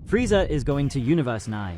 Frieza is going to Universe 9,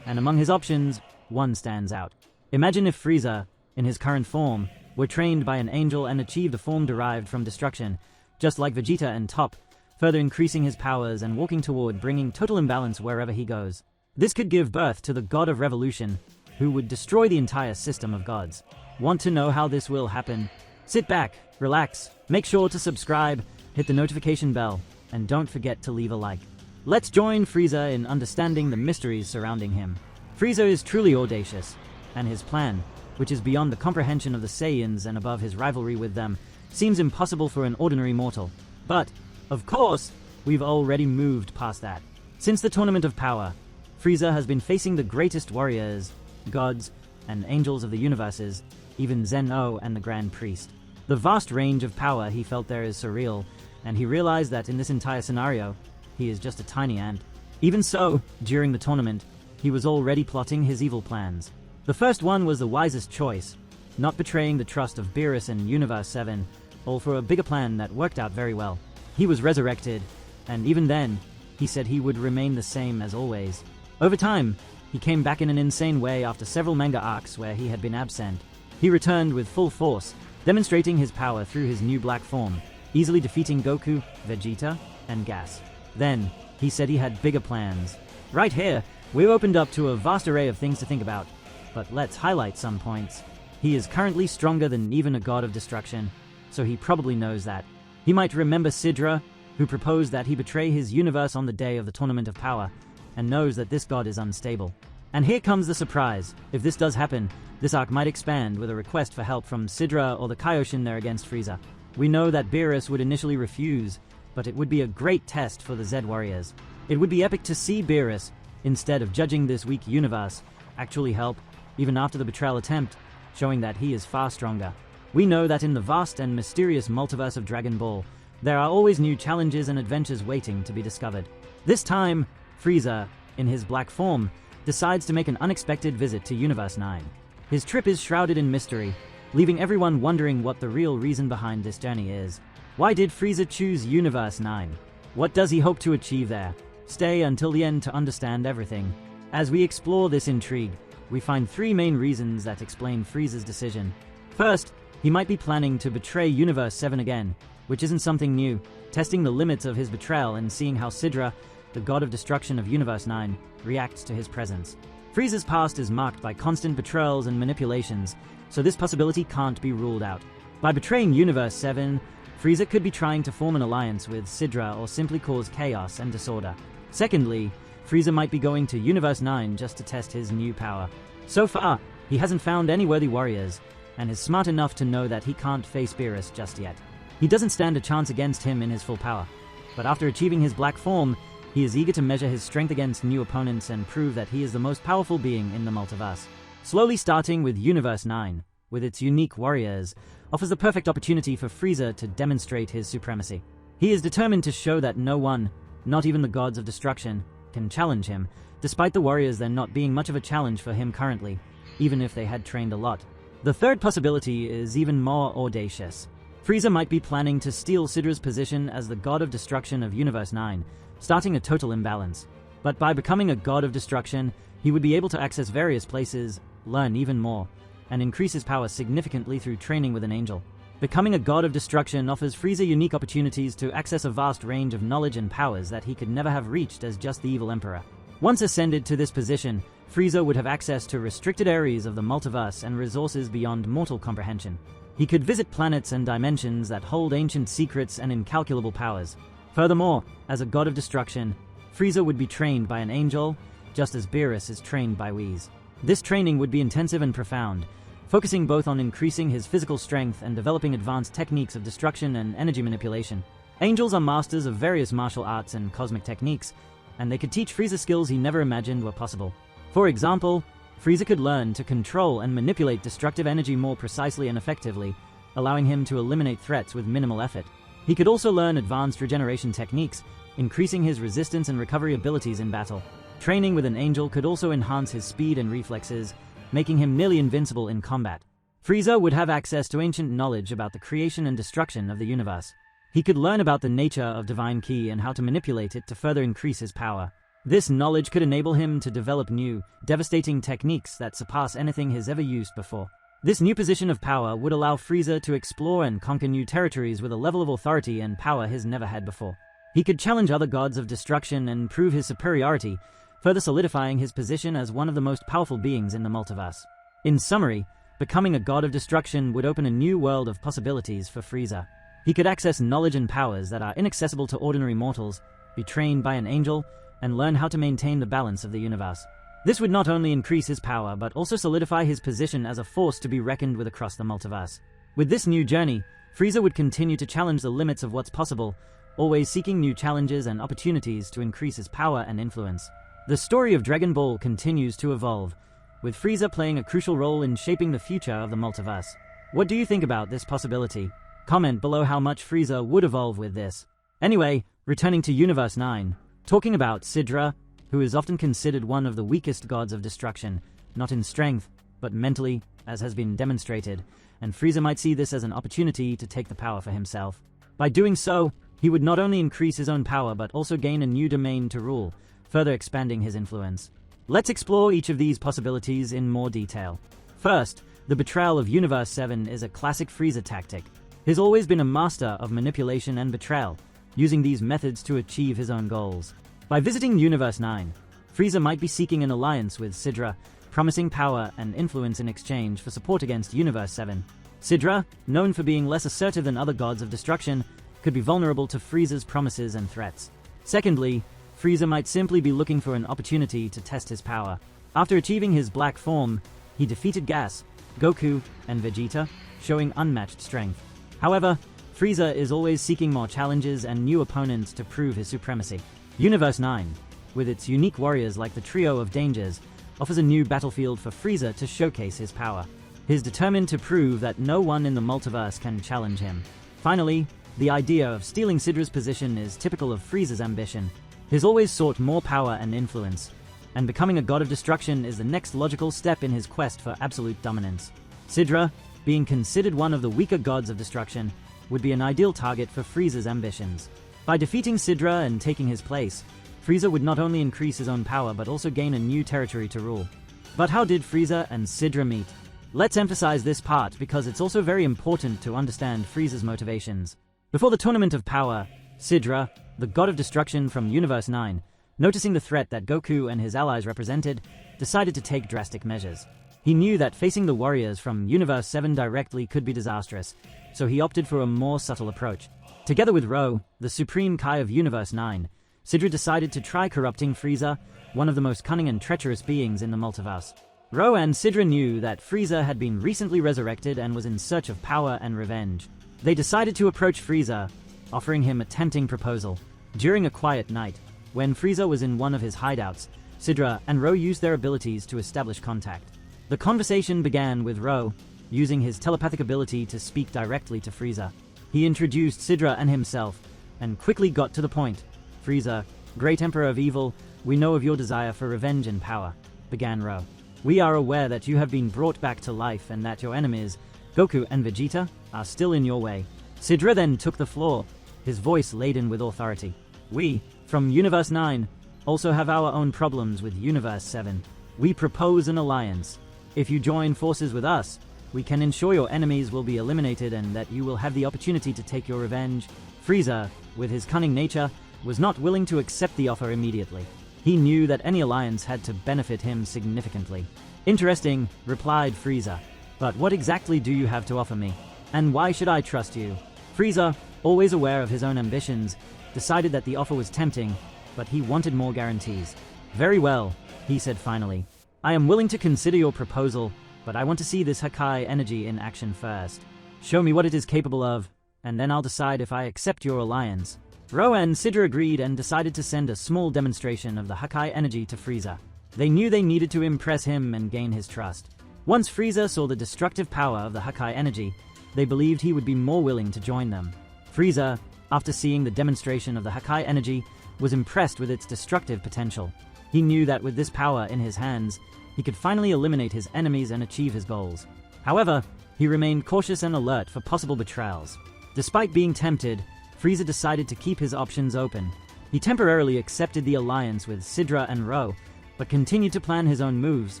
and among his options, one stands out. Imagine if Frieza, in his current form, were trained by an angel and achieved a form derived from destruction, just like Vegeta and Top, further increasing his powers and walking toward bringing total imbalance wherever he goes. This could give birth to the God of Revolution, who would destroy the entire system of gods. Want to know how this will happen? Sit back, relax, make sure to subscribe, hit the notification bell, and don't forget to leave a like. Let's join Frieza in understanding the mysteries surrounding him. Frieza is truly audacious, and his plan, which is beyond the comprehension of the Saiyans and above his rivalry with them, seems impossible for an ordinary mortal. But, of course, we've already moved past that. Since the Tournament of Power, Frieza has been facing the greatest warriors, gods, and angels of the universes, even Zen-O and the Grand Priest. The vast range of power he felt there is surreal, and he realized that in this entire scenario, he is just a tiny ant. Even so, during the tournament, he was already plotting his evil plans. The first one was the wisest choice, not betraying the trust of Beerus and Universe 7, all for a bigger plan that worked out very well. He was resurrected, and even then, he said he would remain the same as always. Over time, he came back in an insane way after several manga arcs where he had been absent. He returned with full force, demonstrating his power through his new black form, easily defeating Goku, Vegeta, and Gas. Then, he said he had bigger plans. Right here, we've opened up to a vast array of things to think about, but let's highlight some points. He is currently stronger than even a god of destruction, so he probably knows that. He might remember Sidra, who proposed that he betray his universe on the day of the Tournament of Power, and knows that this god is unstable. And here comes the surprise. If this does happen, this arc might expand with a request for help from Sidra or the Kaioshin there against Frieza. We know that Beerus would initially refuse, but it would be a great test for the Zed warriors. It would be epic to see Beerus, instead of judging this weak universe, actually help, even after the betrayal attempt, showing that he is far stronger. We know that in the vast and mysterious multiverse of Dragon Ball, there are always new challenges and adventures waiting to be discovered. This time, Frieza, in his black form, decides to make an unexpected visit to Universe 9. His trip is shrouded in mystery, leaving everyone wondering what the real reason behind this journey is. Why did Frieza choose Universe 9? What does he hope to achieve there? Stay until the end to understand everything. As we explore this intrigue, we find three main reasons that explain Frieza's decision. First, he might be planning to betray Universe 7 again, which isn't something new, testing the limits of his betrayal and seeing how Sidra, the god of destruction of Universe 9, reacts to his presence. Frieza's past is marked by constant betrayals and manipulations, so this possibility can't be ruled out. By betraying Universe 7, Frieza could be trying to form an alliance with Sidra or simply cause chaos and disorder. Secondly, Frieza might be going to Universe 9 just to test his new power. So far, he hasn't found any worthy warriors, and is smart enough to know that he can't face Beerus just yet. He doesn't stand a chance against him in his full power, but after achieving his black form, he is eager to measure his strength against new opponents and prove that he is the most powerful being in the multiverse. Slowly starting with Universe 9, with its unique warriors, offers the perfect opportunity for Frieza to demonstrate his supremacy. He is determined to show that no one, not even the gods of destruction, can challenge him, despite the warriors there not being much of a challenge for him currently, even if they had trained a lot. The third possibility is even more audacious. Frieza might be planning to steal Sidra's position as the god of destruction of Universe 9, starting a total imbalance. But by becoming a god of destruction, he would be able to access various places, learn even more, and increase his power significantly through training with an angel. Becoming a god of destruction offers Frieza unique opportunities to access a vast range of knowledge and powers that he could never have reached as just the evil emperor. Once ascended to this position, Frieza would have access to restricted areas of the multiverse and resources beyond mortal comprehension. He could visit planets and dimensions that hold ancient secrets and incalculable powers. Furthermore, as a god of destruction, Frieza would be trained by an angel, just as Beerus is trained by Whis. This training would be intensive and profound, focusing both on increasing his physical strength and developing advanced techniques of destruction and energy manipulation. Angels are masters of various martial arts and cosmic techniques, and they could teach Frieza skills he never imagined were possible. For example, Frieza could learn to control and manipulate destructive energy more precisely and effectively, allowing him to eliminate threats with minimal effort. He could also learn advanced regeneration techniques, increasing his resistance and recovery abilities in battle. Training with an angel could also enhance his speed and reflexes, making him nearly invincible in combat. Frieza would have access to ancient knowledge about the creation and destruction of the universe. He could learn about the nature of Divine Ki and how to manipulate it to further increase his power. This knowledge could enable him to develop new, devastating techniques that surpass anything he's ever used before. This new position of power would allow Frieza to explore and conquer new territories with a level of authority and power he's never had before. He could challenge other gods of destruction and prove his superiority, further solidifying his position as one of the most powerful beings in the multiverse. In summary, becoming a god of destruction would open a new world of possibilities for Frieza. He could access knowledge and powers that are inaccessible to ordinary mortals, be trained by an angel, and learn how to maintain the balance of the universe. This would not only increase his power, but also solidify his position as a force to be reckoned with across the multiverse. With this new journey, Frieza would continue to challenge the limits of what's possible, always seeking new challenges and opportunities to increase his power and influence. The story of Dragon Ball continues to evolve, with Frieza playing a crucial role in shaping the future of the multiverse. What do you think about this possibility? Comment below how much Frieza would evolve with this. Anyway, returning to Universe 9, talking about Sidra, who is often considered one of the weakest gods of destruction, not in strength, but mentally, as has been demonstrated, and Frieza might see this as an opportunity to take the power for himself. By doing so, he would not only increase his own power but also gain a new domain to rule, further expanding his influence. Let's explore each of these possibilities in more detail. First, the betrayal of Universe 7 is a classic Frieza tactic. He's always been a master of manipulation and betrayal, using these methods to achieve his own goals. By visiting Universe 9, Frieza might be seeking an alliance with Sidra, promising power and influence in exchange for support against Universe 7. Sidra, known for being less assertive than other gods of destruction, could be vulnerable to Frieza's promises and threats. Secondly, Frieza might simply be looking for an opportunity to test his power. After achieving his black form, he defeated Gas, Goku, and Vegeta, showing unmatched strength. However, Frieza is always seeking more challenges and new opponents to prove his supremacy. Universe 9, with its unique warriors like the Trio of Dangers, offers a new battlefield for Frieza to showcase his power. He's determined to prove that no one in the multiverse can challenge him. Finally, the idea of stealing Sidra's position is typical of Frieza's ambition. He's always sought more power and influence, and becoming a god of destruction is the next logical step in his quest for absolute dominance. Sidra, being considered one of the weaker gods of destruction, would be an ideal target for Frieza's ambitions. By defeating Sidra and taking his place, Frieza would not only increase his own power but also gain a new territory to rule. But how did Frieza and Sidra meet? Let's emphasize this part because it's also very important to understand Frieza's motivations. Before the Tournament of Power, Sidra, the god of destruction from Universe 9, noticing the threat that Goku and his allies represented, decided to take drastic measures. He knew that facing the warriors from Universe 7 directly could be disastrous, so he opted for a more subtle approach. Together with Ro, the Supreme Kai of Universe 9, Sidra decided to try corrupting Frieza, one of the most cunning and treacherous beings in the multiverse. Ro and Sidra knew that Frieza had been recently resurrected and was in search of power and revenge. They decided to approach Frieza, offering him a tempting proposal. During a quiet night, when Frieza was in one of his hideouts, Sidra and Ro used their abilities to establish contact. The conversation began with Ro, using his telepathic ability to speak directly to Frieza. He introduced Sidra and himself, and quickly got to the point. "Frieza, Great Emperor of Evil, we know of your desire for revenge and power," began Ro. "We are aware that you have been brought back to life and that your enemies, Goku and Vegeta, are still in your way." Sidra then took the floor, his voice laden with authority. "We, from Universe 9, also have our own problems with Universe 7. We propose an alliance. If you join forces with us, we can ensure your enemies will be eliminated and that you will have the opportunity to take your revenge." Frieza, with his cunning nature, was not willing to accept the offer immediately. He knew that any alliance had to benefit him significantly. "Interesting," replied Frieza. "But what exactly do you have to offer me? And why should I trust you?" Frieza, always aware of his own ambitions, decided that the offer was tempting, but he wanted more guarantees. "Very well," he said finally. "I am willing to consider your proposal, but I want to see this Hakai energy in action first. Show me what it is capable of, and then I'll decide if I accept your alliance." Ro and Sidra agreed and decided to send a small demonstration of the Hakai energy to Frieza. They knew they needed to impress him and gain his trust. Once Frieza saw the destructive power of the Hakai energy, they believed he would be more willing to join them. Frieza, after seeing the demonstration of the Hakai energy, was impressed with its destructive potential. He knew that with this power in his hands, he could finally eliminate his enemies and achieve his goals. However, he remained cautious and alert for possible betrayals. Despite being tempted, Frieza decided to keep his options open. He temporarily accepted the alliance with Sidra and Ro, but continued to plan his own moves,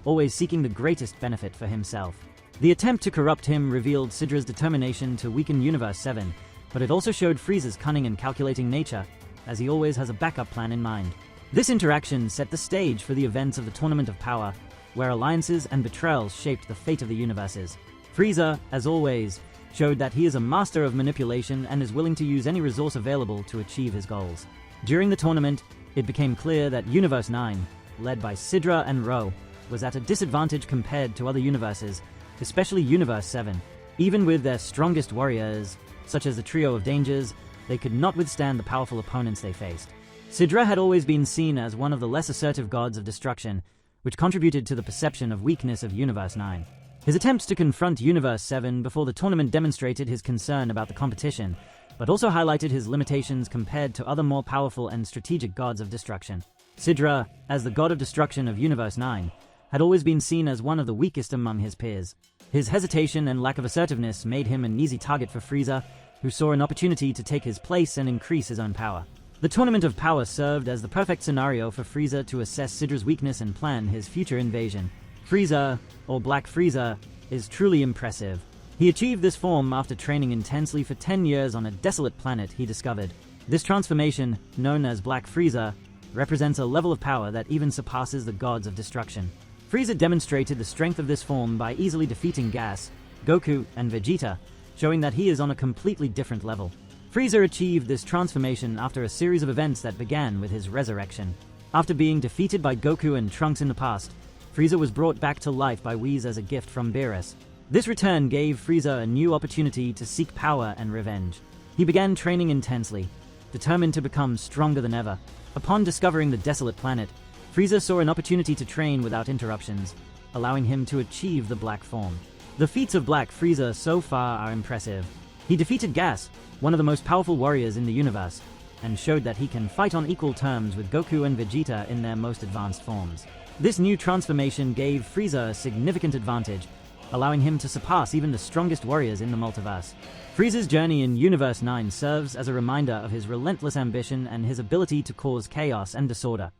always seeking the greatest benefit for himself. The attempt to corrupt him revealed Sidra's determination to weaken Universe 7, but it also showed Frieza's cunning and calculating nature, as he always has a backup plan in mind. This interaction set the stage for the events of the Tournament of Power, where alliances and betrayals shaped the fate of the universes. Frieza, as always, showed that he is a master of manipulation and is willing to use any resource available to achieve his goals. During the tournament, it became clear that Universe 9, led by Sidra and Ro, was at a disadvantage compared to other universes, especially Universe 7. Even with their strongest warriors, such as the Trio of Dangers, they could not withstand the powerful opponents they faced. Sidra had always been seen as one of the less assertive gods of destruction, which contributed to the perception of weakness of Universe 9. His attempts to confront Universe 7 before the tournament demonstrated his concern about the competition, but also highlighted his limitations compared to other more powerful and strategic gods of destruction. Sidra, as the god of destruction of Universe 9, had always been seen as one of the weakest among his peers. His hesitation and lack of assertiveness made him an easy target for Frieza, who saw an opportunity to take his place and increase his own power. The Tournament of Power served as the perfect scenario for Frieza to assess Sidra's weakness and plan his future invasion. Frieza, or Black Frieza, is truly impressive. He achieved this form after training intensely for 10 years on a desolate planet he discovered. This transformation, known as Black Frieza, represents a level of power that even surpasses the gods of destruction. Frieza demonstrated the strength of this form by easily defeating Gas, Goku, and Vegeta, showing that he is on a completely different level. Frieza achieved this transformation after a series of events that began with his resurrection. After being defeated by Goku and Trunks in the past, Frieza was brought back to life by Whis as a gift from Beerus. This return gave Frieza a new opportunity to seek power and revenge. He began training intensely, determined to become stronger than ever. Upon discovering the desolate planet, Frieza saw an opportunity to train without interruptions, allowing him to achieve the Black form. The feats of Black Frieza so far are impressive. He defeated Gas, one of the most powerful warriors in the universe, and showed that he can fight on equal terms with Goku and Vegeta in their most advanced forms. This new transformation gave Frieza a significant advantage, allowing him to surpass even the strongest warriors in the multiverse. Frieza's journey in Universe 9 serves as a reminder of his relentless ambition and his ability to cause chaos and disorder.